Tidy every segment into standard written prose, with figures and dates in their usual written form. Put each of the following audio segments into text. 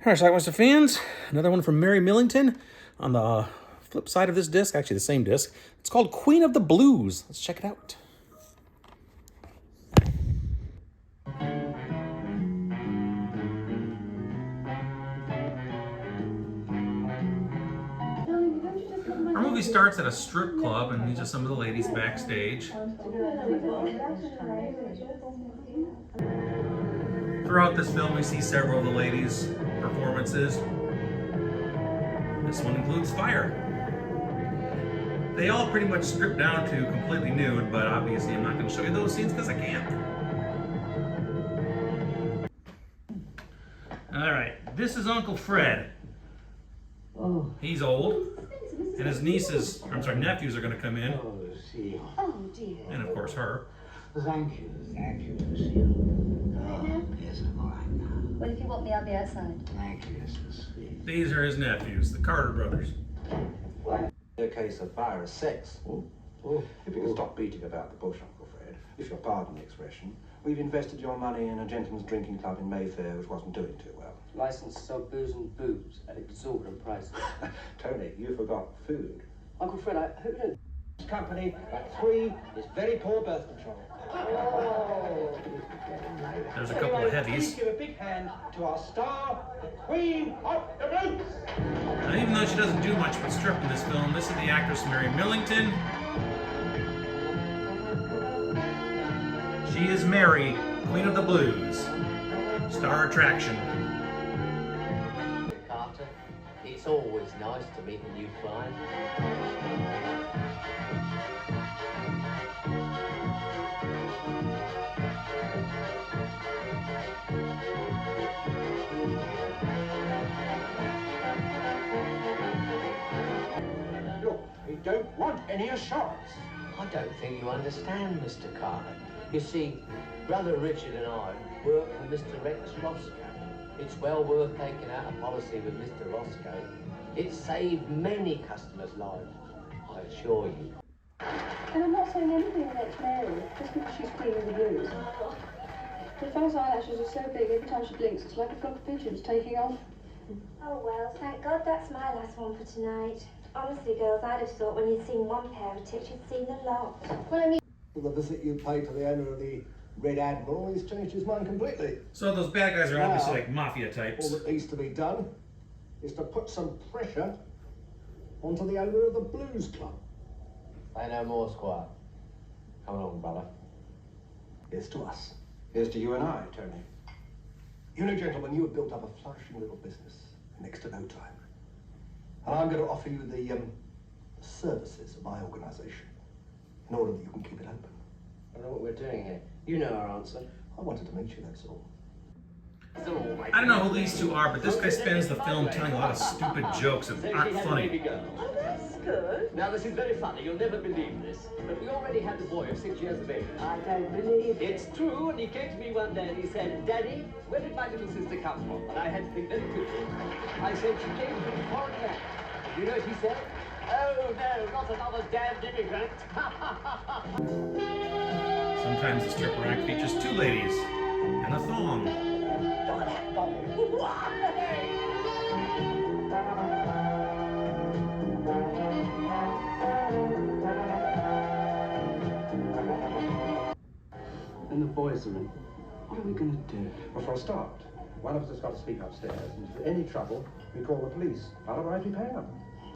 All right, Schlockmeister fans, another one from Mary Millington on the flip side of this disc, actually the same disc. It's called Queen of the Blues. Let's check it out. Our movie starts at a strip club, and these are some of the ladies backstage. Throughout this film, we see several of the ladies' performances. This one includes fire. They all pretty much strip down to completely nude, but obviously I'm not going to show you those scenes because I can't. Alright, this is Uncle Fred. He's old, and his nephews are going to come in. Oh, dear. And of course her. Thank you, Lucille. Oh, yes, I'm all right now. Well, if you want me, I'll be outside. Thank you, so sweet. These are his nephews, the Carter brothers. A case of virus sex. If you can stop beating about the bush, Uncle Fred, if you'll pardon the expression, we've invested your money in a gentleman's drinking club in Mayfair which wasn't doing too well. Licensed to sell booze and boobs at exorbitant prices. Tony, you forgot food. Uncle Fred, I hope you don't... Company at 3 is very poor birth control. There's a couple of heavies. Please give a big hand to our star, the Queen of the Blues. Now, even though she doesn't do much but strip in this film, this is the actress Mary Millington. She is Mary, Queen of the Blues. Star attraction. Carter, it's always nice to meet a new client. Look, we don't want any assurance. I don't think you understand, Mr. Carter. You see, Brother Richard and I work for Mr. Rex Roscoe. It's well worth taking out a policy with Mr. Roscoe. It's saved many customers' lives, I assure you. And I'm not saying anything against Mary, just because she's Queen of the Blues. The fellow's eyelashes are so big, every time she blinks, it's like a flock of pigeons taking off. Oh well, thank God that's my last one for tonight. Honestly, girls, I'd have thought when you'd seen one pair of tits, you'd seen the lot. Well, I mean... The visit you paid to the owner of the Red Admiral, he's changed his mind completely. So those bad guys are obviously like mafia types. All that needs to be done is to put some pressure onto the owner of the Blues Club. Say no more, Squire. Come along, brother. Here's to us. Here's to you and I, Tony. You know, gentlemen, you have built up a flourishing little business in next to no time. And I'm going to offer you the services of my organisation in order that you can keep it open. I know what we're doing here. You know our answer. I wanted to meet you, that's all. I don't know who these two are, but this guy spends the film telling a lot of stupid jokes that aren't funny. Oh, that's good. Now, this is very funny. You'll never believe this. But we already had the boy of 6 years of age. I don't believe it. It's true, and he came to me one day and he said, Daddy, where did my little sister come from? And I had to think very quickly. I said, she came from a foreign land. Do you know what he said? Oh, no, not another damned immigrant. Sometimes the stripper act features two ladies and a thong. Look at that ball. And the boys are in. What are we going to do? Well, for a start, one of us has got to sleep upstairs, and if there's any trouble, we call the police. Otherwise, we pay them.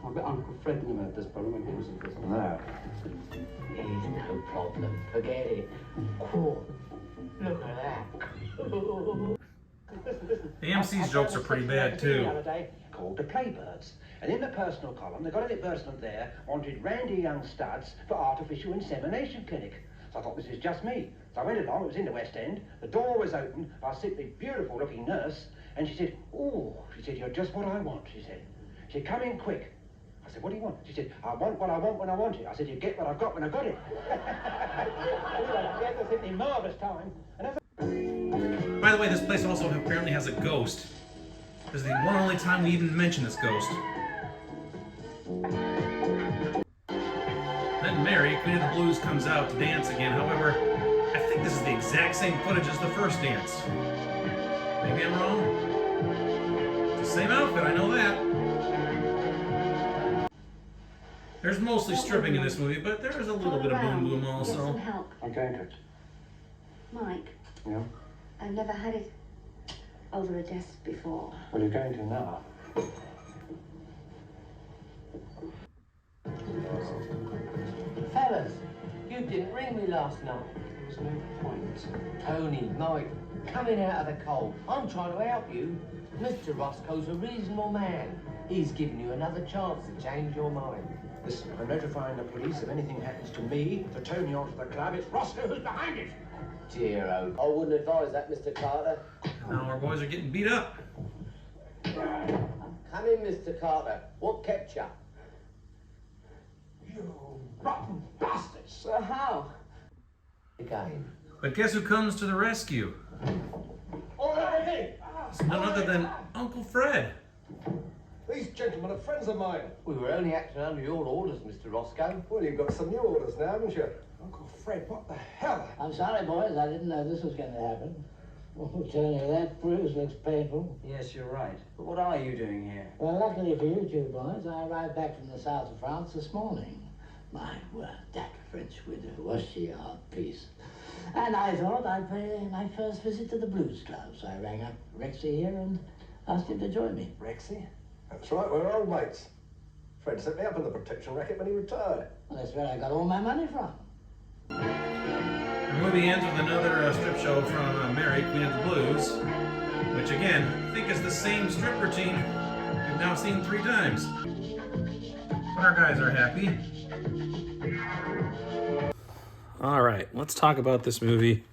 I'll bet Uncle Fred knew about this problem when he was in prison. No. He's no problem. Forget it. Cool. Look at that. The MC's jokes are pretty bad too. The other day, called the Playbirds. And in the personal column, they got an advertisement there, wanted randy young studs for artificial insemination clinic. So I thought, this is just me. So I went along, it was in the West End, the door was open, I was sitting with a beautiful looking nurse, and she said, oh, she said, you're just what I want, she said. She said, come in quick. I said, what do you want? She said, I want what I want when I want it. I said, you get what I've got when I got it. That was a marvellous time. And By the way, this place also apparently has a ghost. This is the one and only time we even mention this ghost. Then Mary, Queen of the Blues, comes out to dance again. However, I think this is the exact same footage as the first dance. Maybe I'm wrong? To Same outfit, I know that. There's mostly stripping in this movie, but there is a little bit of boom boom Get some also. help. I'm going to. Mike, Yeah? I've never had it over a desk before. Well, you're going to now. Fellas, you didn't ring me last night. There was no point. Tony, Mike, coming out of the cold. I'm trying to help you. Mr. Roscoe's a reasonable man. He's given you another chance to change your mind. Listen, I'm notifying the police if anything happens to me, to Tony or to the club. It's Roscoe who's behind it. Dear old. I wouldn't advise that, Mr. Carter. Now our boys are getting beat up. Come in, Mr. Carter. What kept you? You rotten bastards. How? Again. But guess who comes to the rescue? It's none other than Uncle Fred. These gentlemen are friends of mine. We were only acting under your orders, Mr. Roscoe. Well, you've got some new orders now, haven't you? Uncle Fred, what the hell? I'm sorry, boys. I didn't know this was going to happen. Oh, Tony, that bruise looks painful. Yes, you're right. But what are you doing here? Well, luckily for you two boys, I arrived back from the south of France this morning. My word, that French widow, was she a hard piece? And I thought I'd pay my first visit to the Blues Club, so I rang up Rexy here and asked him to join me. Rexy? That's right, we're old mates. Fred set me up in the protection racket when he retired. Well, that's where I got all my money from. The movie ends with another strip show from Mary, Queen of the Blues, which again, I think is the same strip routine we've now seen 3 times. But our guys are happy. All right, let's talk about this movie,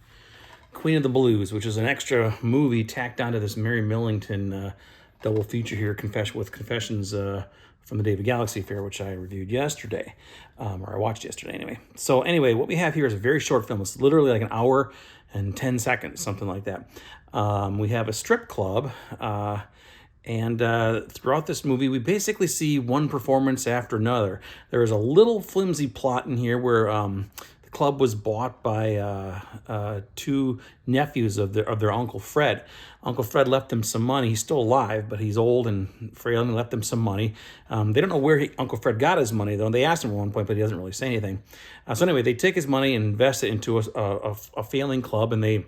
Queen of the Blues, which is an extra movie tacked onto this Mary Millington double feature here, Confessions from the David Galaxy Affair, which I reviewed yesterday, or I watched yesterday anyway. So anyway, what we have here is a very short film. It's literally like an hour and 10 seconds, something like that. We have a strip club, and throughout this movie, we basically see one performance after another. There is a little flimsy plot in here where the club was bought by 2 nephews of their Uncle Fred. Uncle Fred left them some money. He's still alive, but he's old and frail, and he left them some money. They don't know where Uncle Fred got his money, though. They asked him at one point, but he doesn't really say anything. So anyway, they take his money and invest it into a failing club, and they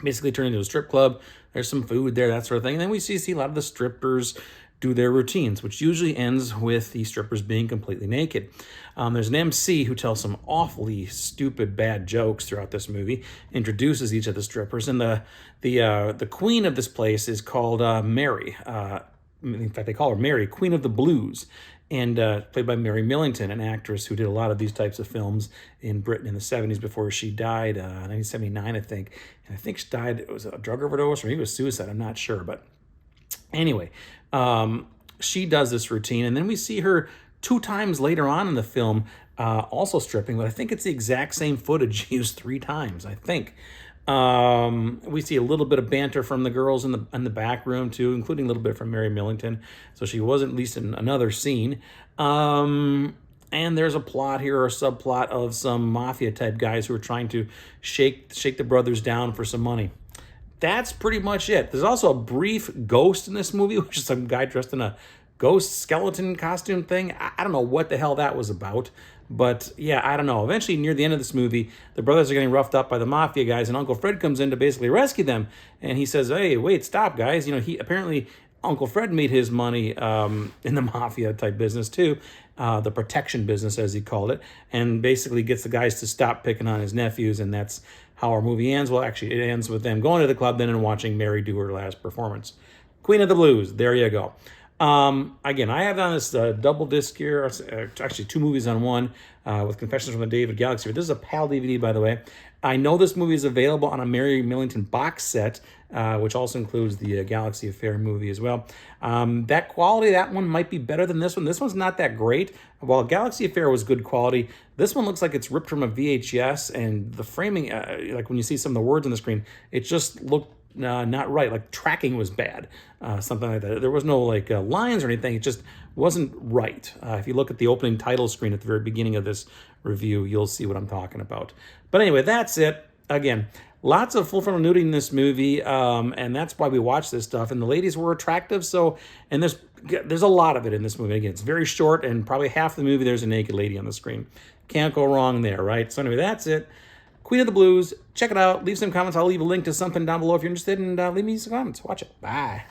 basically turn it into a strip club. There's some food there, that sort of thing. And then we see a lot of the strippers do their routines, which usually ends with the strippers being completely naked. There's an MC who tells some awfully stupid, bad jokes throughout this movie, introduces each of the strippers, and the queen of this place is called Mary. In fact, they call her Mary, Queen of the Blues, and played by Mary Millington, an actress who did a lot of these types of films in Britain in the 70s before she died, 1979, I think. And I think she died, it was a drug overdose or maybe it was suicide, I'm not sure, but anyway, she does this routine, and then we see her 2 times later on in the film also stripping, but I think it's the exact same footage used 3 times, I think. We see a little bit of banter from the girls in the back room too, including a little bit from Mary Millington, so she was at least in another scene. And there's a plot here, or a subplot, of some mafia type guys who are trying to shake the brothers down for some money. That's pretty much it. There's also a brief ghost in this movie, which is some guy dressed in a ghost skeleton costume thing. I don't know what the hell that was about, but yeah, I don't know. Eventually, near the end of this movie, the brothers are getting roughed up by the mafia guys, and Uncle Fred comes in to basically rescue them, and he says, "Hey, wait, stop, guys. You know, apparently Uncle Fred made his money in the mafia type business too, the protection business as he called it, and basically gets the guys to stop picking on his nephews, and that's how our movie ends. Well, actually, it ends with them going to the club then and watching Mary do her last performance. Queen of the Blues, there you go. Again, I have on this double disc here, actually 2 movies on one, with Confessions from the David Galaxy. This is a PAL DVD, by the way. I know this movie is available on a Mary Millington box set, which also includes the Galaxy Affair movie as well. That quality, that one might be better than this one. This one's not that great. While Galaxy Affair was good quality, this one looks like it's ripped from a VHS, and the framing, like when you see some of the words on the screen, it just looked not right. Like tracking was bad, something like that. There was no like lines or anything. It just wasn't right. If you look at the opening title screen at the very beginning of this review, you'll see what I'm talking about. But anyway, that's it. Again, lots of full frontal nudity in this movie, and that's why we watch this stuff. And the ladies were attractive, so, and there's a lot of it in this movie. Again, it's very short, and probably half the movie there's a naked lady on the screen. Can't go wrong there, right? So anyway, that's it. Queen of the Blues. Check it out. Leave some comments. I'll leave a link to something down below if you're interested, and leave me some comments. Watch it. Bye.